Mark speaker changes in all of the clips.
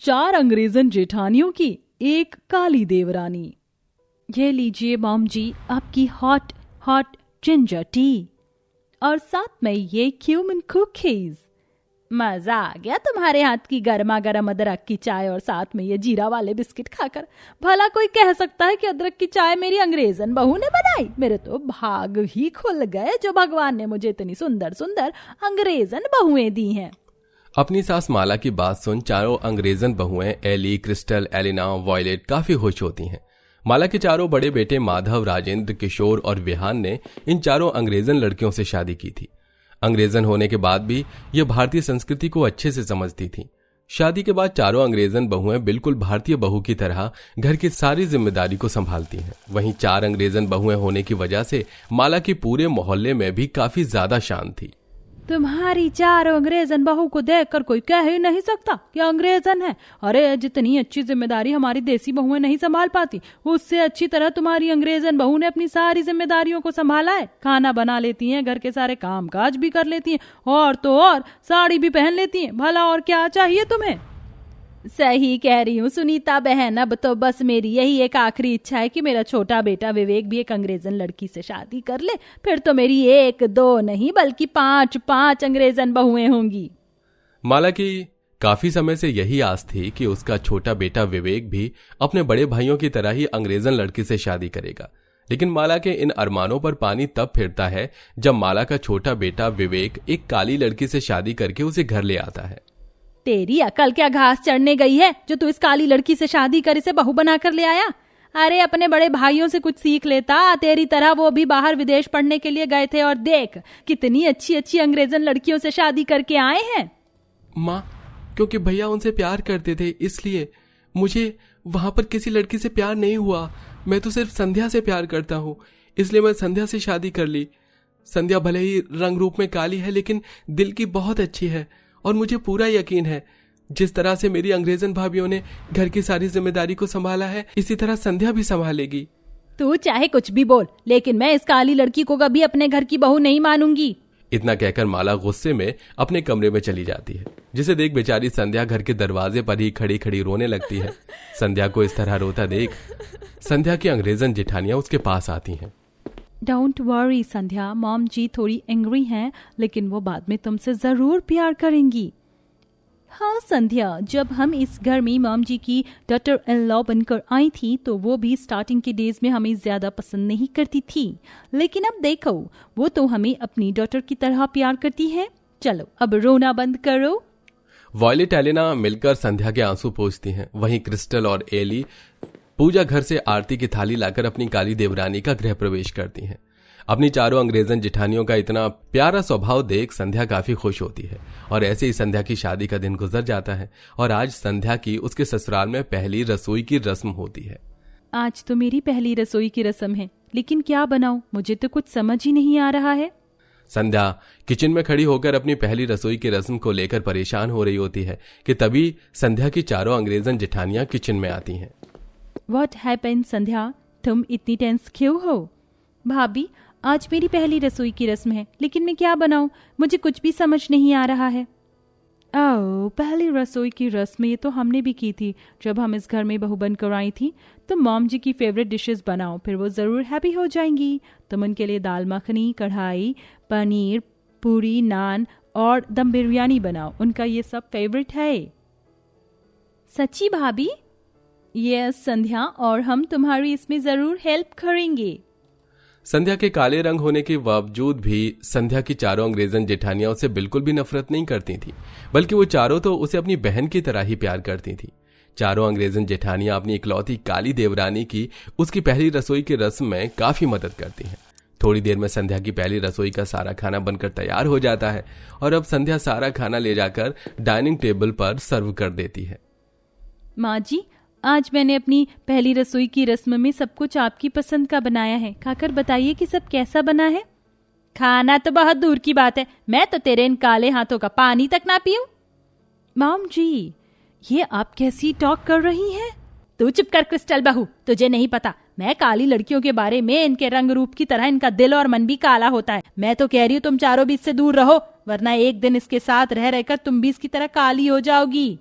Speaker 1: 4 अंग्रेजन जेठानियों की एक काली देवरानी। ये लीजिए मॉम जी आपकी हॉट हॉट जिंजर टी और साथ में ये क्यूमन कुकीज। मजा आ गया तुम्हारे हाथ की गर्मा गर्म अदरक की चाय और साथ में ये जीरा वाले बिस्किट खाकर। भला कोई कह सकता है कि अदरक की चाय मेरी अंग्रेजन बहू ने बनाई? मेरे तो भाग ही खुल गए जो भगवान ने मुझे इतनी सुंदर सुंदर अंग्रेजन बहुएं दी हैं।
Speaker 2: अपनी सास माला की बात सुन चारों अंग्रेजन बहुएं एली, क्रिस्टल, एलिना, वॉयलेट काफी खुश होती हैं। माला के चारों बड़े बेटे माधव, राजेंद्र, किशोर और विहान ने इन चारों अंग्रेजन लड़कियों से शादी की थी। अंग्रेजन होने के बाद भी ये भारतीय संस्कृति को अच्छे से समझती थी। शादी के बाद चारों अंग्रेजन बहुएं बिल्कुल भारतीय बहू की तरह घर की सारी जिम्मेदारी को संभालती हैं। वहीं 4 अंग्रेजन बहुएं होने की वजह से माला की पूरे मोहल्ले में भी काफी ज्यादा शान थी।
Speaker 1: तुम्हारी 4 अंग्रेजन बहू को देखकर कोई कह ही नहीं सकता कि अंग्रेजन है। अरे जितनी अच्छी जिम्मेदारी हमारी देसी बहुएं नहीं संभाल पाती, उससे अच्छी तरह तुम्हारी अंग्रेजन बहू ने अपनी सारी जिम्मेदारियों को संभाला है। खाना बना लेती हैं, घर के सारे काम काज भी कर लेती हैं और तो और साड़ी भी पहन लेती हैं। भला और क्या चाहिए तुम्हें? सही कह रही हूँ सुनीता बहन। अब तो बस मेरी यही एक आखिरी इच्छा है कि मेरा छोटा बेटा विवेक भी एक अंग्रेजन लड़की से शादी कर ले। फिर तो मेरी 1 2 नहीं बल्कि 5 अंग्रेजन बहुएं होंगी।
Speaker 2: माला की काफी समय से यही आस थी कि उसका छोटा बेटा विवेक भी अपने बड़े भाइयों की तरह ही अंग्रेजन लड़की से शादी करेगा। लेकिन माला के इन अरमानों पर पानी तब फिरता है जब माला का छोटा बेटा विवेक एक काली लड़की से शादी करके उसे घर ले आता है।
Speaker 1: तेरी अकल क्या घास चढ़ने गई है जो तू इस काली लड़की से शादी कर इसे बहू बना कर ले आया? अरे अपने बड़े भाइयों से कुछ सीख लेता। तेरी तरह वो भी बाहर विदेश पढ़ने के लिए गए थे और देख कितनी अच्छी अच्छी अंग्रेजन लड़कियों से शादी करके आए हैं।
Speaker 2: माँ, क्योंकि भैया उनसे प्यार करते थे इसलिए। मुझे वहां पर किसी लड़की से प्यार नहीं हुआ। मैं तो सिर्फ संध्या से प्यार करता हूँ, इसलिए मैं संध्या से शादी कर ली। संध्या भले ही रंग रूप में काली है लेकिन दिल की बहुत अच्छी है और मुझे पूरा यकीन है जिस तरह से मेरी अंग्रेजन भाभियों ने घर की सारी जिम्मेदारी को संभाला है इसी तरह संध्या भी संभालेगी।
Speaker 1: तू चाहे कुछ भी बोल लेकिन मैं इस काली लड़की को कभी अपने घर की बहू नहीं मानूंगी।
Speaker 2: इतना कहकर माला गुस्से में अपने कमरे में चली जाती है, जिसे देख बेचारी संध्या घर के दरवाजे पर ही खड़ी खड़ी रोने लगती है। संध्या को इस तरह रोता देख संध्या की अंग्रेजन जेठानियां उसके पास आती हैं।
Speaker 1: डोंट वरी संध्या, मॉम जी थोड़ी एंग्री हैं लेकिन वो बाद में तुमसे जरूर प्यार करेंगी। हाँ संध्या, जब हम इस घर में मॉम जी की डॉटर इन लॉ बनकर आई थी तो वो भी स्टार्टिंग के डेज में हमें ज्यादा पसंद नहीं करती थी, लेकिन अब देखो वो तो हमें अपनी डॉटर की तरह प्यार करती है। चलो अब रोना बंद करो।
Speaker 2: वॉयलेट, एलिना मिलकर संध्या के आंसू पोंछती हैं। वहीं क्रिस्टल और एली पूजा घर से आरती की थाली लाकर अपनी काली देवरानी का गृह प्रवेश करती हैं। अपनी चारों अंग्रेजन जेठानियों का इतना प्यारा स्वभाव देख संध्या काफी खुश होती है और ऐसे ही संध्या की शादी का दिन गुजर जाता है और आज संध्या की उसके ससुराल में पहली रसोई की रस्म होती है।
Speaker 1: आज तो मेरी पहली रसोई की रस्म है, लेकिन क्या बनाऊं मुझे तो कुछ समझ ही नहीं आ रहा है।
Speaker 2: संध्या किचन में खड़ी होकर अपनी पहली रसोई की रस्म को लेकर परेशान हो रही होती है कि तभी संध्या की चारों अंग्रेजन जेठानियां किचन में आती हैं।
Speaker 1: What happened संध्या, तुम इतनी टेंस क्यों हो? भाभी आज मेरी पहली रसोई की रस्म है लेकिन मैं क्या बनाऊं मुझे कुछ भी समझ नहीं आ रहा है। ओह, पहली रसोई की रस्म ये तो हमने भी की थी जब हम इस घर में बहू बनकर आई थी। तुम मॉम जी की फेवरेट डिशेस बनाओ, फिर वो जरूर हैप्पी हो जाएंगी। तुम उनके लिए दाल मखनी, कढ़ाई, पनीर, पूरी, नान और दम बिरयानी बनाओ, उनका ये सब फेवरेट है। सच्ची भाभी? यस संध्या, और हम तुम्हारी इसमें जरूर हेल्प करेंगे।
Speaker 2: संध्या के काले रंग होने के बावजूद भी संध्या की चारों अंग्रेजन जेठानियां उसे बिल्कुल भी नफरत नहीं करती थी, बल्कि वो चारों तो उसे अपनी बहन की तरह ही प्यार करती थी। चारों अंग्रेजन जेठानियां अपनी इकलौती काली देवरानी की उसकी पहली रसोई की रस्म में काफी मदद करती हैं। थोड़ी देर में संध्या की पहली रसोई का सारा खाना बनकर तैयार हो जाता है और अब संध्या सारा खाना ले जाकर डाइनिंग टेबल पर सर्व कर देती है।
Speaker 1: माँ जी, आज मैंने अपनी पहली रसोई की रस्म में सब कुछ आपकी पसंद का बनाया है, खाकर बताइए कि सब कैसा बना है। खाना तो बहुत दूर की बात है, मैं तो तेरे इन काले हाथों का पानी तक ना पीऊं। मॉम जी, ये आप कैसी टॉक कर रही हैं? तू चुप कर क्रिस्टल बहू, तुझे नहीं पता मैं काली लड़कियों के बारे में इनके रंग रूप की तरह इनका दिल और मन भी काला होता है। मैं तो कह रही हूँ तुम चारों भी इससे दूर रहो, वरना एक दिन इसके साथ रह रहकर तुम भी इसकी तरह काली हो जाओगी।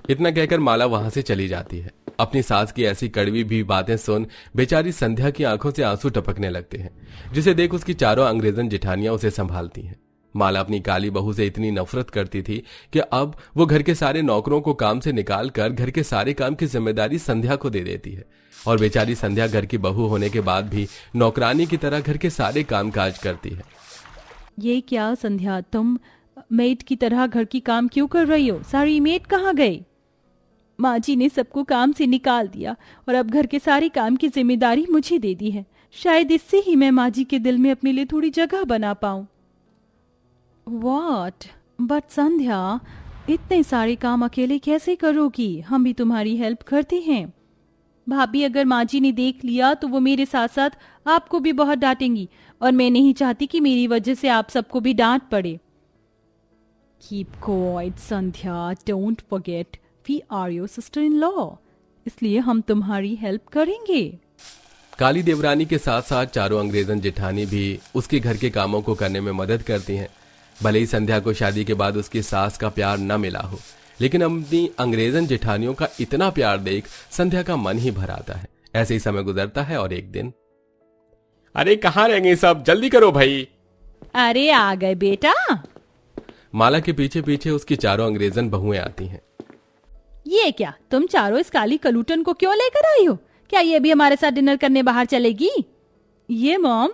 Speaker 2: इतना कहकर माला वहां से चली जाती है। अपनी सास की ऐसी कड़वी भी बातें सुन बेचारी संध्या की आंखों से आंसू टपकने लगते हैं, जिसे देख उसकी चारों अंग्रेजन जेठानियां उसे संभालती हैं। माला अपनी काली बहू से इतनी नफरत करती थी कि अब वो घर के सारे नौकरों को काम से निकाल कर घर के सारे काम की जिम्मेदारी संध्या को दे देती है। और बेचारी संध्या घर की बहू होने के बाद भी नौकरानी की तरह घर के सारे काम काज करती है।
Speaker 1: ये क्या संध्या, तुम मेड की तरह घर की काम क्यों कर रही हो? सारी मेड कहाँ गई? माँ जी ने सबको काम से निकाल दिया और अब घर के सारे काम की जिम्मेदारी मुझे दे दी है। शायद इससे ही मैं माँ जी के दिल में अपने लिए थोड़ी जगह बना पाऊं। What? बट संध्या, इतने सारे काम अकेले कैसे करोगी? हम भी तुम्हारी हेल्प करते हैं। भाभी, अगर माँ जी ने देख लिया तो वो मेरे साथ साथ आपको भी बहुत डांटेंगी और मैं नहीं चाहती कि मेरी वजह से आप सबको भी डांट पड़े। Keep quiet, Sandhya. Don't forget, we are your sister-in-law. इसलिए हम तुम्हारी हेल्प करेंगे।
Speaker 2: काली देवरानी के साथ साथ चारों अंग्रेजन जेठानी भी उसके घर के कामों को करने में मदद करती हैं। भले ही संध्या को शादी के बाद उसकी सास का प्यार न मिला हो, लेकिन अपनी अंग्रेजन जेठानियों का इतना प्यार देख संध्या का मन ही भर आता है। ऐसे ही समय गुजरता है और एक दिन,
Speaker 3: अरे कहाँ रह गए सब, जल्दी करो भाई।
Speaker 1: अरे आ गए बेटा।
Speaker 2: माला के पीछे पीछे उसकी चारों अंग्रेजन बहुएं आती हैं।
Speaker 1: ये क्या, तुम चारों इस काली कलूटन को क्यों लेकर आई हो? क्या ये भी हमारे साथ डिनर करने बाहर चलेगी? ये मॉम,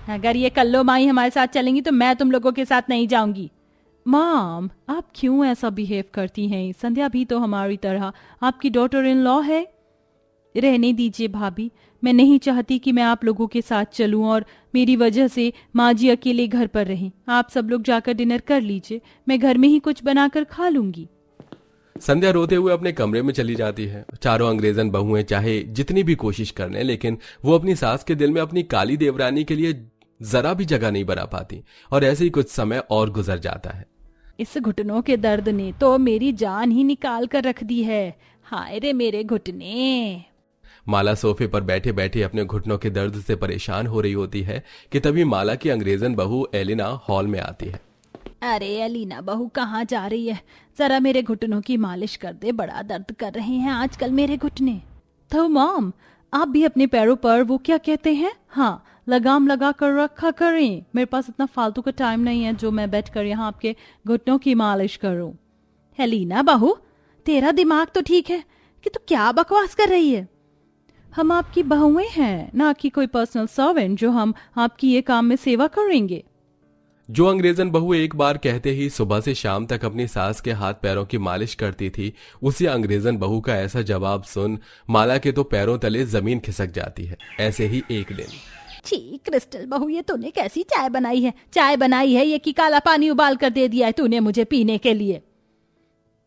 Speaker 1: अगर ये कल्लो माई हमारे साथ चलेंगी तो मैं तुम लोगों के साथ नहीं जाऊंगी। मॉम, आप क्यों ऐसा बिहेव करती हैं? संध्या भी तो हमारी तरह आपकी डॉटर इन लॉ है। रहने दीजिए भाभी, मैं नहीं चाहती कि मैं आप लोगों के साथ चलूं और मेरी वजह से माँ जी अकेले घर पर रहें। आप सब लोग जाकर डिनर कर लीजिए, मैं घर में ही कुछ बनाकर खा लूंगी।
Speaker 2: संध्या रोते हुए अपने कमरे में चली जाती है। चारों अंग्रेजन बहुएं चाहे जितनी भी कोशिश कर लें, लेकिन वो अपनी सास के दिल में अपनी काली देवरानी के लिए जरा भी जगह नहीं बना पाती और ऐसे ही कुछ समय और गुजर जाता है।
Speaker 1: इस घुटनों के दर्द ने तो मेरी जान ही निकाल कर रख दी है। हाय रे मेरे घुटने।
Speaker 2: माला सोफे पर बैठे बैठे अपने घुटनों के दर्द से परेशान हो रही होती है कि तभी माला की अंग्रेजन बहू एलिना हॉल में आती है।
Speaker 1: अरे एलिना बहू, कहाँ जा रही है? जरा मेरे घुटनों की मालिश कर दे, बड़ा दर्द कर रहे हैं आजकल मेरे घुटने। तो मॉम, आप भी अपने पैरों पर वो क्या कहते हैं, हाँ, लगाम लगा कर रखा करें। मेरे पास इतना फालतू का टाइम नहीं है जो मैं बैठकर यहाँ आपके घुटनों की मालिश करूं। एलिना बहू, तेरा दिमाग तो ठीक है कि तू क्या बकवास कर रही है? हम आपकी बहुएं हैं, ना कि कोई पर्सनल सर्वेंट जो हम आपकी ये काम में सेवा करेंगे।
Speaker 2: जो अंग्रेजन बहू एक बार कहते ही सुबह से शाम तक अपनी सास के हाथ पैरों की मालिश करती थी, उसी अंग्रेजन बहू का ऐसा जवाब सुन माला के तो पैरों तले जमीन खिसक जाती है। ऐसे ही एक दिन,
Speaker 1: छी क्रिस्टल बहू, ये तूने कैसी चाय बनाई है? चाय बनाई है ये कि काला पानी उबाल कर दे दिया है तूने मुझे पीने के लिए?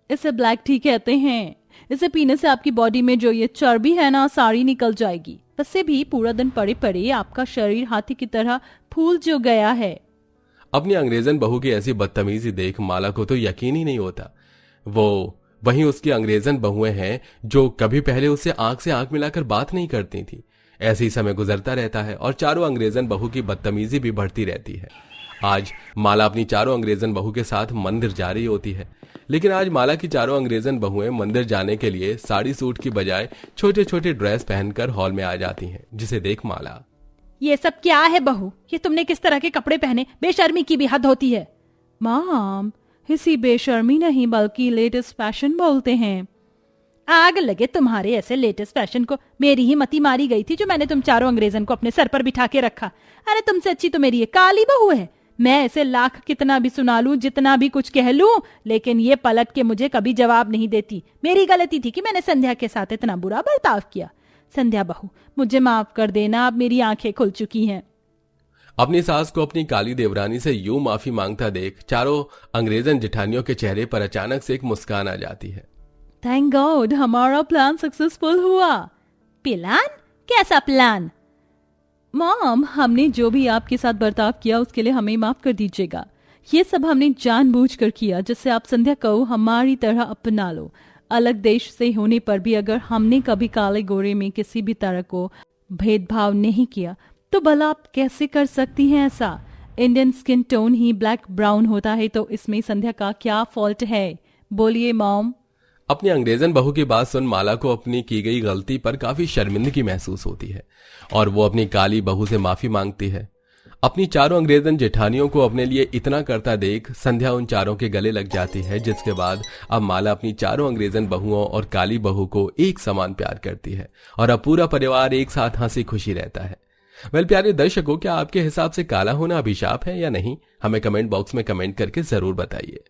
Speaker 1: इसे ब्लैक टी कहते हैं। इसे पीने से आपकी बॉडी में जो ये चर्बी है ना, सारी निकल जाएगी। वैसे भी पूरा दिन पड़े पड़े आपका शरीर हाथी की तरह फूल जो गया है।
Speaker 2: अपनी अंग्रेजन बहू की ऐसी बदतमीजी देख माला को तो यकीन ही नहीं होता। वो वहीं उसकी अंग्रेजन बहुएं हैं जो कभी पहले उससे आंख मिलाकर बात नहीं करती थी। ऐसे ही समय गुजरता रहता है और चारों अंग्रेजन बहू की बदतमीजी भी बढ़ती रहती है। आज माला अपनी चारों अंग्रेजन बहू के साथ मंदिर जा रही होती है, लेकिन आज माला की चारों अंग्रेजन बहुएं मंदिर जाने के लिए साड़ी सूट की बजाय छोटे छोटे ड्रेस पहनकर हॉल में आ जाती हैं, जिसे देख माला,
Speaker 1: ये सब क्या है बहू? ये तुमने किस तरह के कपड़े पहने? बेशर्मी की भी हद होती है। माम, इसी बेशर्मी नहीं बल्कि लेटेस्ट फैशन बोलते हैं। आग लगे तुम्हारे ऐसे लेटेस्ट फैशन को। मेरी ही मती मारी गई थी जो मैंने तुम चारों अंग्रेजन को अपने सर पर बिठा के रखा। अरे तुमसे अच्छी तो मेरी ये काली बहू है। मैं ऐसे लाख कितना भी सुना लूं, जितना भी कुछ कह लूं, लेकिन ये पलट के मुझे कभी जवाब नहीं देती। मेरी गलती थी कि मैंने संध्या के साथ इतना बुरा बर्ताव किया। संध्या बहू, मुझे माफ कर देना, अब मेरी आंखें खुल चुकी हैं।
Speaker 2: अपनी सास को अपनी काली देवरानी से यूं माफी मांगता देख चारों अंग्रेजन जेठानियों के चेहरे पर अचानक से एक मुस्कान आ जाती है।
Speaker 1: थैंक गॉड, हमारा प्लान सक्सेसफुल हुआ। प्लान? कैसा प्लान? मॉम, हमने जो भी आपके साथ बर्ताव किया उसके लिए हमें माफ कर दीजिएगा। ये सब हमने जानबूझकर किया जिससे आप संध्या को हमारी तरह अपना लो। अलग देश से होने पर भी अगर हमने कभी काले गोरे में किसी भी तरह को भेदभाव नहीं किया तो भला आप कैसे कर सकती हैं ऐसा? इंडियन स्किन टोन ही ब्लैक ब्राउन होता है तो इसमें संध्या का क्या फॉल्ट है? बोलिए मॉम।
Speaker 2: अपनी अंग्रेजन बहू की बात सुन माला को अपनी की गई गलती पर काफी शर्मिंदगी महसूस होती है और वो अपनी काली बहू से माफी मांगती है। अपनी चारों अंग्रेजन जेठानियों को अपने लिए इतना करता देख संध्या उन चारों के गले लग जाती है, जिसके बाद अब माला अपनी चारों अंग्रेजन बहुओं और काली बहू को एक समान प्यार करती है और अब पूरा परिवार एक साथ हंसी खुशी रहता है। वेल प्यारे दर्शकों, क्या आपके हिसाब से काला होना अभिशाप है या नहीं? हमें कमेंट बॉक्स में कमेंट करके जरूर बताइए।